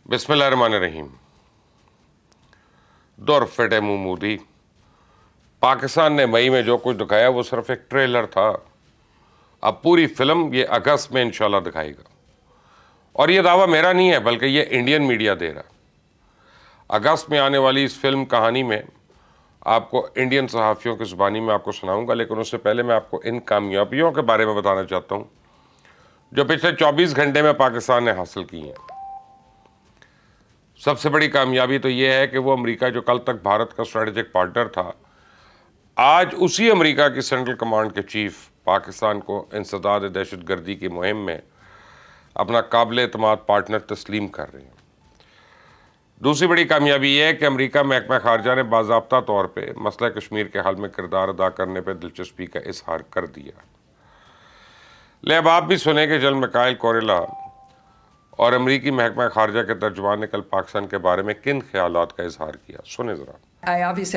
बिस्मिल्लाहिर्रहमानिर्रहीम। दौर फटे मुंह मोदी। पाकिस्तान ने मई में जो कुछ दिखाया वो सिर्फ एक ट्रेलर था। अब पूरी फिल्म ये अगस्त में इंशाल्लाह दिखाएगा। और ये दावा मेरा नहीं है, बल्कि ये इंडियन मीडिया दे रहा। अगस्त में आने वाली इस फिल्म कहानी में आपको इंडियन सहाफ़ियों की ज़ुबानी में आपको सुनाऊंगा, लेकिन उससे पहले मैं आपको इन कामयाबियों के बारे में बताना चाहता हूँ जो पिछले 24 घंटे में पाकिस्तान ने हासिल की हैं। सबसे बड़ी कामयाबी तो ये है कि वो अमेरिका जो कल तक भारत का स्ट्रेटेजिक पार्टनर था, आज उसी अमेरिका की सेंट्रल कमांड के चीफ पाकिस्तान को इंसदाद दहशतगर्दी की मुहिम में अपना काबिल एतमाद पार्टनर तस्लीम कर रहे हैं। दूसरी बड़ी कामयाबी यह है कि अमेरिका महकमा खारजा ने बाज़ाब्ता तौर पर मसला कश्मीर के हल में किरदार अदा करने पर दिलचस्पी का इजहार कर दिया। ले अब आप भी सुने कि जनरल मिकाइल कोरेला और अमरीकी महकमा खारजा के तर्जुमान ने कल पाकिस्तान के बारे में किन ख्यालात का इजहार किया। सुने ज़रा।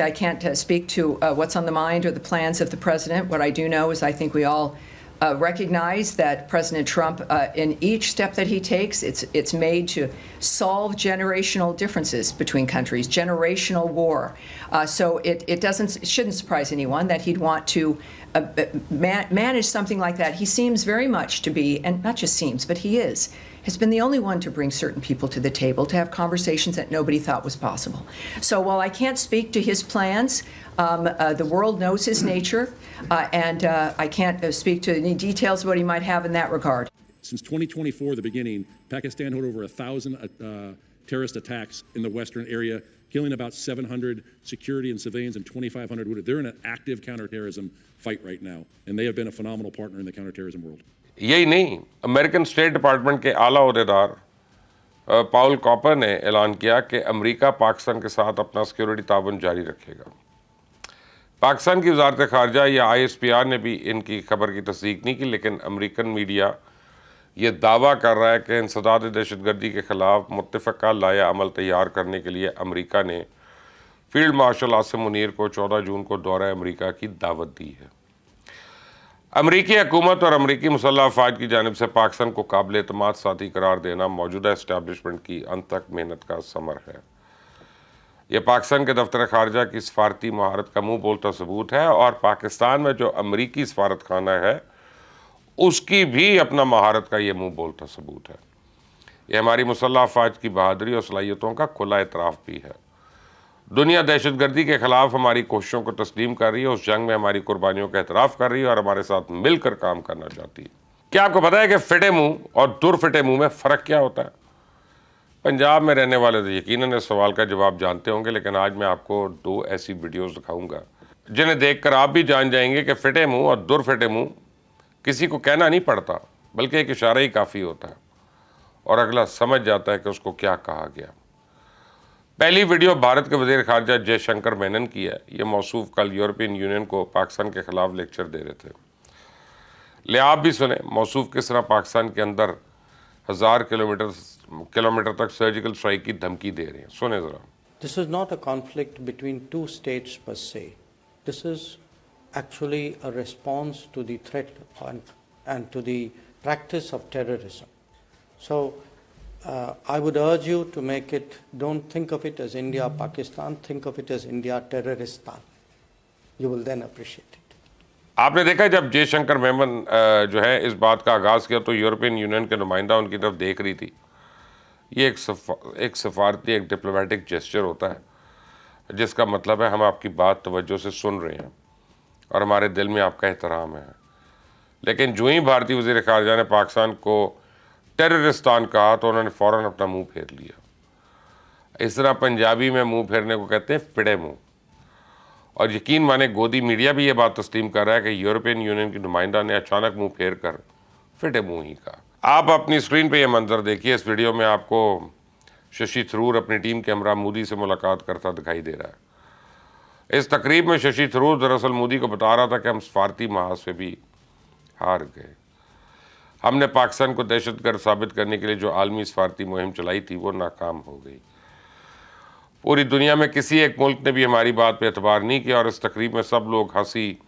I can't speak to what's on the mind or the plans of the president. What I do know is I think we all recognize that President Trump, in each step that he takes, it's made to solve generational differences between countries, generational war. So it shouldn't surprise anyone that he'd want to manage something like that. He seems very much to be, and not just seems, but he has been the only one to bring certain people to the table to have conversations that nobody thought was possible. So while I can't speak to his plans, the world knows his nature, and I can't speak to any details of what he might have in that regard. Since 2024, the beginning, Pakistan had over 1,000 terrorist attacks in the western area, killing about 700 security and civilians and 2,500 wounded. They're in an active counterterrorism fight right now, and they have been a phenomenal partner in the counterterrorism world. यही नहीं, American state department के आला ओहदेदार पाउल copper ने ऐलान किया कि America Pakistan के साथ अपना सिक्योरिटी ताउन जारी रखेगा। पाकिस्तान की वजारत खारजा या ISPR ने भी इनकी खबर की तस्दीक नहीं की, लेकिन अमेरिकन मीडिया ये दावा कर रहा है कि इंसदाद दहशतगर्दी के ख़िलाफ़ मुत्तफ़क़ा लाया अमल तैयार करने के लिए अमेरिका ने फील्ड मार्शल आसिम मुनीर को 14 जून को दौरा अमेरिका की दावत दी है। अमरीकी हुकूमत और अमरीकी मुसल्लह अफ़वाज की जानिब से पाकिस्तान को काबिल एतमाद साथी करार देना मौजूदा इस्टेब्लिशमेंट की अनथक मेहनत का समर है। यह पाकिस्तान के दफ्तर खारजा की सफारती महारत का मुँह बोलता सबूत है, और पाकिस्तान में जो अमरीकी सफारत खाना है उसकी भी अपना महारत का ये मुँह बोलता सबूत है। यह हमारी मुसल्लह अफ़वाज की बहादुरी और सलाहियतों का खुला एतराफ़ भी है। दुनिया दहशतगर्दी के ख़िलाफ़ हमारी कोशिशों को तस्लीम कर रही है, उस जंग में हमारी कुर्बानियों का एतराफ़ कर रही है और हमारे साथ मिलकर काम करना चाहती है। क्या आपको पता है कि फिटे मुंह और दुरफिटे मुंह में फ़र्क क्या होता है? पंजाब में रहने वाले तो यकीनन इस सवाल का जवाब जानते होंगे, लेकिन आज मैं आपको 2 ऐसी वीडियोज़ दिखाऊँगा जिन्हें देख कर आप भी जान जाएंगे कि फिटे मुँह और दुरफिटे मुँह किसी को कहना नहीं पड़ता, बल्कि एक इशारा ही काफ़ी होता है और अगला समझ जाता है कि उसको क्या कहा गया। पहली वीडियो भारत के वज़ीर ख़ारजा जयशंकर मेनन की है। ये मौसूफ कल यूरोपियन यूनियन को पाकिस्तान के ख़िलाफ़ लेक्चर दे रहे थे। ले आप भी सुने मौसूफ किस तरह पाकिस्तान के अंदर 1000 किलोमीटर तक सर्जिकल स्ट्राइक की धमकी दे रहे हैं। सुने ज़रा। This is not a conflict between two states per se. This is actually a response to the threat and to the practice of terrorism. So I would urge you to make it, don't think of it as India, Pakistan, think of it as India, Terroristan. You will then appreciate it. आपने देखा जब जयशंकर मेमन जो है इस बात का आगाज़ किया तो यूरोपियन यूनियन के नुमाइंदा उनकी तरफ देख रही थी। ये एक सफारती, एक डिप्लोमेटिक जेस्चर होता है, जिसका मतलब है हम आपकी बात तवज्जो से सुन रहे हैं और हमारे दिल में आपका एहतराम है। लेकिन जो ही भारतीय वज़ीर ख़ारजा ने पाकिस्तान को टेररिस्तान कहा तो उन्होंने फ़ौरन अपना मुंह फेर लिया। इस तरह पंजाबी में मुंह फेरने को कहते हैं फिटे मुंह। और यकीन माने गोदी मीडिया भी ये बात तस्लीम कर रहा है कि यूरोपियन यूनियन की नुमाइंदा ने अचानक मुंह फेर कर फिटे मुंह ही कहा। आप अपनी स्क्रीन पे ये मंजर देखिए। इस वीडियो में आपको शशि थरूर अपनी टीम के हमरा मोदी से मुलाकात करता दिखाई दे रहा है। इस तकरीब में शशि थरूर दरअसल मोदी को बता रहा था कि हम सफारती महाज से भी हार गए। हमने पाकिस्तान को दहशतगर्द साबित करने के लिए जो आलमी सफारती मुहिम चलाई थी वो नाकाम हो गई। पूरी दुनिया में किसी एक मुल्क ने भी हमारी बात पे एतबार नहीं किया और इस तकरीब में सब लोग हंसी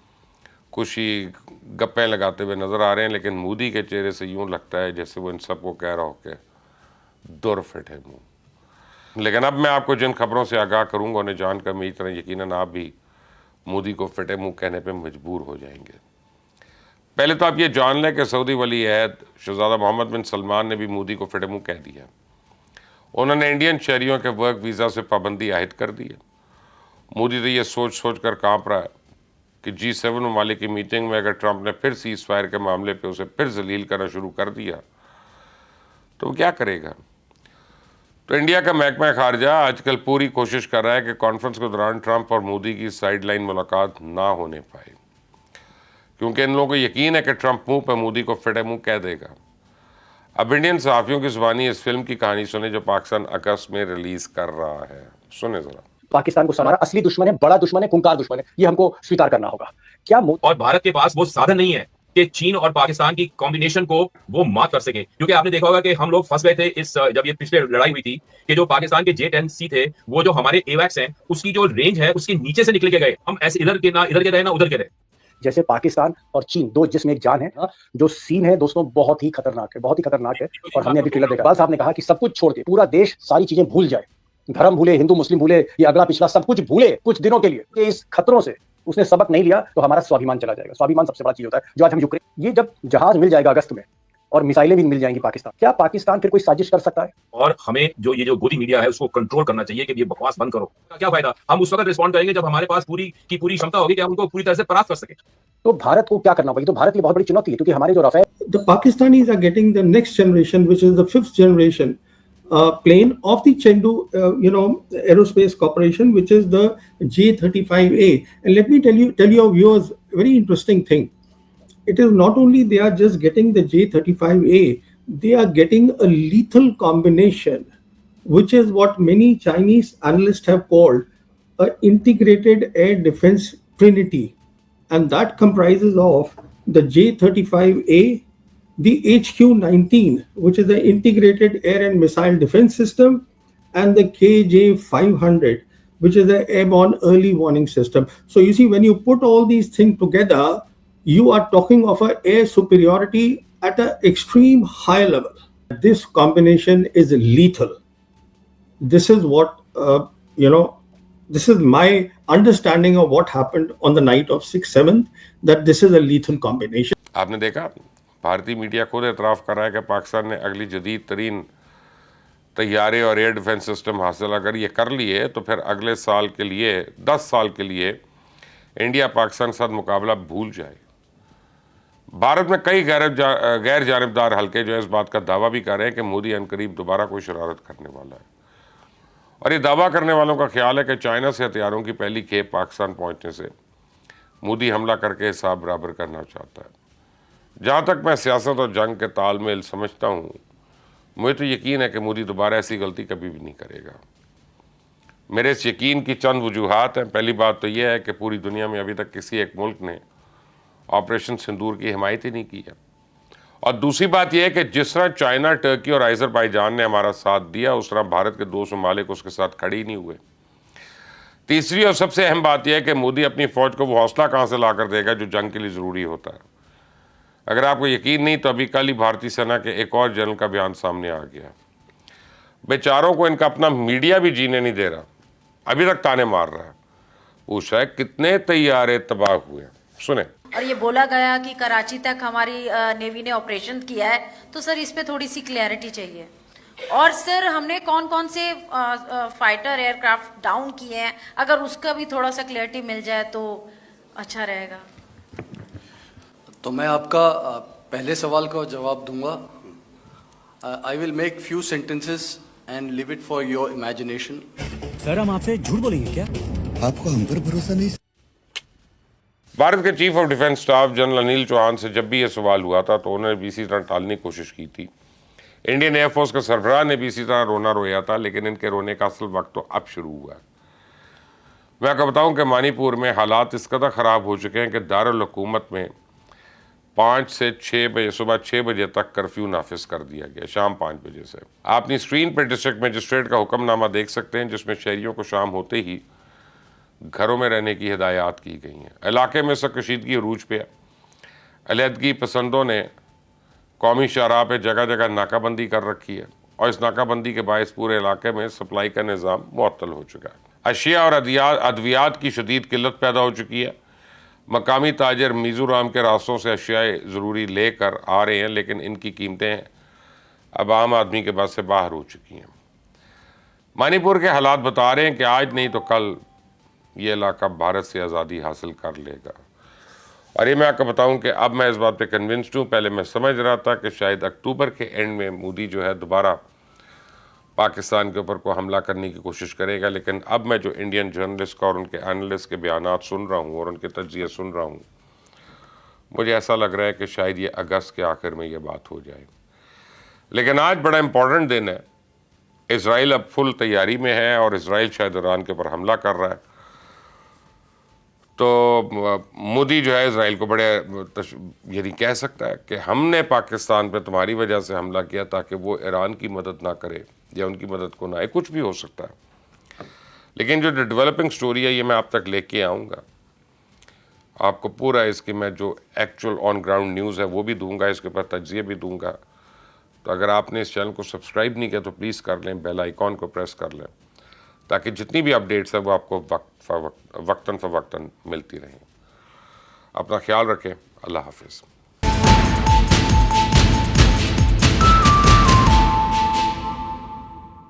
खुशी गप्पें लगाते हुए नज़र आ रहे हैं, लेकिन मोदी के चेहरे से यूँ लगता है जैसे वो इन सबको कह रहा हो कि दुर फिटे मुँह। लेकिन अब मैं आपको जिन खबरों से आगाह करूंगा उन्हें जानकर मेरी तरह यकीनन आप भी मोदी को फिटे मुंह कहने पे मजबूर हो जाएंगे। पहले तो आप ये जान लें कि सऊदी वली अहद शहजादा मोहम्मद बिन सलमान ने भी मोदी को फिटे मुंह कह दिया। उन्होंने इंडियन शहरियों के वर्क वीज़ा से पाबंदी आयद कर दी है। मोदी तो ये सोच सोच कर काँप रहा है कि G7 ममालिक की मीटिंग में अगर ट्रंप ने फिर सीज़ फायर के मामले पे उसे फिर जलील करना शुरू कर दिया तो वो क्या करेगा। तो इंडिया का महकमा खारजा आजकल पूरी कोशिश कर रहा है कि कॉन्फ्रेंस के दौरान ट्रंप और मोदी की साइडलाइन मुलाकात ना होने पाए, क्योंकि इन लोगों को यकीन है कि ट्रंप मुंह पर मोदी को फिटे मुंह कह देगा। अब इंडियन सहाफ़ियों की ज़ुबानी इस फिल्म की कहानी सुने जो पाकिस्तान अगस्त में रिलीज कर रहा है। सुने जरा। पाकिस्तान को हमारा असली दुश्मन है, बड़ा दुश्मन है, खूंखार दुश्मन है, ये हमको स्वीकार करना होगा। क्या और भारत के पास वो साधन नहीं है कि चीन और पाकिस्तान की कॉम्बिनेशन को वो मात कर सके, क्योंकि आपने देखा होगा कि हम लोग फंस गए थे इस जब ये पिछले लड़ाई हुई थी कि जो पाकिस्तान के J-10C थे वो जो हमारे एवैक्स हैं उसकी जो रेंज है उसके नीचे से निकल के गए। हम ऐसे इधर के रहे ना उधर के रहे। जैसे पाकिस्तान और चीन दो जिस्म एक जान है। जो सीन है दोस्तों बहुत ही खतरनाक है, बहुत ही खतरनाक है। और हमने अभी ट्रेलर देखा, इकबाल साहब ने कहा कि सब कुछ छोड़ के पूरा देश सारी चीजें भूल जाए, धर्म भूले, हिंदू मुस्लिम भूले, ये अगला पिछला सब कुछ भूले कुछ दिनों के लिए। कि इस खतरों से उसने सबक नहीं लिया तो हमारा स्वाभिमान चला जाएगा। स्वाभिमान सबसे बड़ा चीज होता है जो आज हम यूक्रेन, ये जब जहाज मिल जाएगा अगस्त में और मिसाइलें भी मिल जाएंगी पाकिस्तान, क्या पाकिस्तान फिर कोई साजिश कर सकता है? और हमें जो ये जो गोदी मीडिया है उसको कंट्रोल करना चाहिए कि ये बकवास बंद करो। क्या फायदा, हम उस वक्त रिस्पॉन्ड करेंगे जब हमारे पास पूरी की पूरी क्षमता होगी कि हम उनको पूरी तरह से परास्त कर सके। तो भारत को क्या करना होगा? ये तो भारत की बहुत बड़ी चुनौती है, क्योंकि हमारे जो Rafale the Pakistanis are getting the next generation, which is the 5th generation plane of the Chengdu, Aerospace Corporation, which is the J-35A. And let me tell your viewers a very interesting thing. It is not only they are just getting the J-35A, they are getting a lethal combination, which is what many Chinese analysts have called an integrated air defense trinity. And that comprises of the J-35A, the HQ-19, which is the integrated air and missile defense system, and the KJ-500, which is the airborne early warning system. So you see, when you put all these things together, you are talking of an air superiority at an extreme high level. This combination is lethal. This is what, this is my understanding of what happened on the night of 6/7, that this is a lethal combination. आपने देखा भारतीय media खुद एतराफ़ कर रहा है कि पाकिस्तान ने अगली जदीद तरीन तैयारे और एयर डिफेंस सिस्टम हासिल अगर ये कर लिए तो फिर अगले साल के लिए 10 साल के लिए इंडिया पाकिस्तान के साथ मुकाबला भूल जाए। भारत में कई गैर जानिबदार हल्के जो इस बात का दावा भी कर रहे हैं कि मोदी अनकरीब दोबारा कोई शरारत करने वाला है। और ये दावा करने वालों का ख्याल है कि चाइना से हथियारों की पहली खेप पाकिस्तान पहुंचने से मोदी हमला करके हिसाब बराबर करना चाहता है। जहाँ तक मैं सियासत और जंग के तालमेल समझता हूँ, मुझे तो यकीन है कि मोदी दोबारा ऐसी गलती कभी भी नहीं करेगा। मेरे इस यकीन की चंद वजूहात हैं। पहली बात तो यह है कि पूरी दुनिया में अभी तक किसी एक मुल्क ने ऑपरेशन सिंदूर की हिमायत ही नहीं की है। और दूसरी बात यह है कि जिस तरह चाइना, टर्की और अज़रबैजान ने हमारा साथ दिया, उस तरह भारत के 2 ममालिक उसके साथ खड़े ही नहीं हुए। तीसरी और सबसे अहम बात यह है कि मोदी अपनी फ़ौज को वो हौसला कहाँ से ला कर देगा जो जंग के लिए ज़रूरी होता है। अगर आपको यकीन नहीं तो अभी कल ही भारतीय सेना के एक और जनरल का बयान सामने आ गया। बेचारों को इनका अपना मीडिया भी जीने नहीं दे रहा, अभी तक ताने मार रहा है। पूछ रहा है कितने तैयारे तबाह हुए। सुने। और ये बोला गया कि कराची तक हमारी नेवी ने ऑपरेशन किया है, तो सर इस पे थोड़ी सी क्लैरिटी चाहिए। और सर हमने कौन कौन से फाइटर एयरक्राफ्ट डाउन किए हैं, अगर उसका भी थोड़ा सा क्लैरिटी मिल जाए तो अच्छा रहेगा। तो मैं आपका पहले सवाल का जवाब दूंगा। I will make few sentences and leave it for your imagination. Sir हम आपसे झूठ बोलेंगे क्या? आपको हम पर भरोसा नहीं? भारत के chief of defence staff general Anil Chauhan से जब भी ये सवाल हुआ था तो उन्होंने भी इसी तरह टालने की कोशिश की थी। इंडियन एयरफोर्स के सरबराह ने भी इसी तरह रोना रोया था, लेकिन इनके रोने का असल वक्त तो अब शुरू हुआ है। मैं आपको बताऊं कि मणिपुर में हालात इस कदर ख़राब हो चुके हैं कि दारुल हुकूमत में 5 से 6 बजे, सुबह 6 बजे तक कर्फ्यू नाफिज कर दिया गया, शाम 5 बजे से। आप अपनी स्क्रीन पर डिस्ट्रिक्ट मजिस्ट्रेट का हुक्मनामा देख सकते हैं जिसमें शहरियों को शाम होते ही घरों में रहने की हिदायत की गई हैं। इलाके में सकशीदगी अरूज पे है। अलहदगी पसंदों ने कौमी शाहराह पे जगह जगह नाकाबंदी कर रखी है। और इस नाकाबंदी के बायस पूरे इलाके में सप्लाई का निज़ाम मुअत्तल हो चुका है। अशिया और अद्वियात की शदीद किल्लत पैदा हो चुकी है। मकामी ताजर मिज़ोरम के रास्तों से अशियाए ज़रूरी लेकर आ रहे हैं, लेकिन इनकी कीमतें अब आम आदमी के बस से बाहर हो चुकी हैं। मणिपुर के हालात बता रहे हैं कि आज नहीं तो कल ये इलाका भारत से आज़ादी हासिल कर लेगा। और ये मैं आपको बताऊं कि अब मैं इस बात पे कन्विंस्ड हूँ। पहले मैं समझ रहा था कि शायद अक्टूबर के एंड में मोदी जो है दोबारा पाकिस्तान के ऊपर को हमला करने की कोशिश करेगा, लेकिन अब मैं जो इंडियन जर्नलिस्ट का और उनके एनालिस्ट के बयानात सुन रहा हूँ और उनके तज्जिए सुन रहा हूँ, मुझे ऐसा लग रहा है कि शायद ये अगस्त के आखिर में ये बात हो जाए। लेकिन आज बड़ा इम्पोर्टेंट दिन है। इसराइल अब फुल तैयारी में है और इसराइल शायद ईरान के ऊपर हमला कर रहा है। तो मोदी जो है इसराइल को बड़े यदि कह सकता है कि हमने पाकिस्तान पे तुम्हारी वजह से हमला किया ताकि वो ईरान की मदद ना करे या उनकी मदद को ना आए, कुछ भी हो सकता है। लेकिन जो डेवलपिंग स्टोरी है ये मैं आप तक लेके आऊँगा, आपको पूरा इसकी मैं जो एक्चुअल ऑन ग्राउंड न्यूज़ है वो भी दूंगा, इसके ऊपर तज्जिए भी दूंगा। तो अगर आपने इस चैनल को सब्सक्राइब नहीं किया तो प्लीज़ कर लें, बेल आइकॉन को प्रेस कर लें, ताकि जितनी भी अपडेट्स है वो आपको वक्तन फ़वक्तन मिलती रहें। अपना ख्याल रखें। अल्लाह हाफिज़।